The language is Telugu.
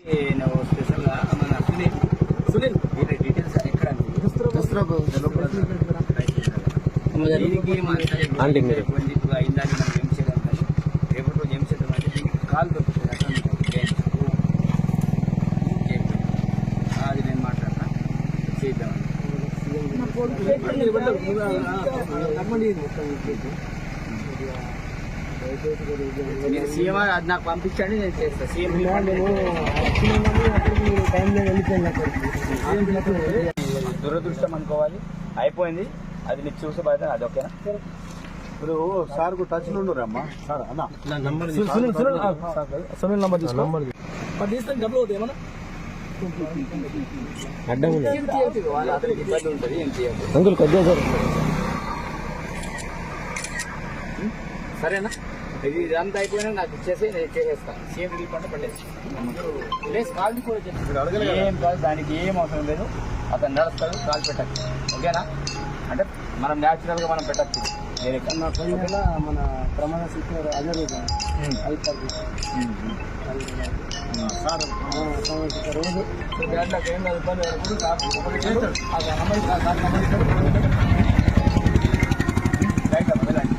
స్పెషల్గా మన సునీల్ డీటెయిల్స్ ఎక్కడ ఆంటీ మీరు ఇప్పుడు అయిందాన్ని మనం ఏం చేయడం కానీ రేపటి రోజు ఏం చేద్దాం అంటే దీనికి కాల్ దొరుకుతుంది అది నేను మాట్లాడతా చేద్దామని మీరు సీఎం అది నాకు పంపించండి, నేను చేస్తాను. సీఎం దురదృష్టం అనుకోవాలి, అయిపోయింది. అది నీకు చూసే బాధ్యత అది. ఓకేనా? ఇప్పుడు సార్ టచ్ నుండి రమ్మా సార్ అన్న సునీల్ నంబర్ తీసుకో. తీస్తాను డబ్బులు అవుతాయి ఏమన్నా అడ్డం అతనికి ఇబ్బంది ఉంటుంది. ఏం చేయాలి? అంకుల్ కొద్దిగా సార్ సరేనా? ఇది ఇదంతా అయిపోయినా నాకు ఇచ్చేసి నేను చేసేస్తాను. సీఎం రిలీఫ్ అంటే పడేసి ప్లేస్ కాల్ కూడా ఏం కాదు, దానికి ఏం అవసరం లేదు. అతను నడుస్తాడు, కాల్ పెట్టచ్చు. ఓకేనా? అంటే మనం న్యాచురల్గా మనం పెట్టచ్చు. వేరే మన ప్రమాణ శిక్షణ అదే రోజు రోజు దాంట్లోకి ఏం ఇబ్బంది రైట్ అమ్మ వెళ్ళండి.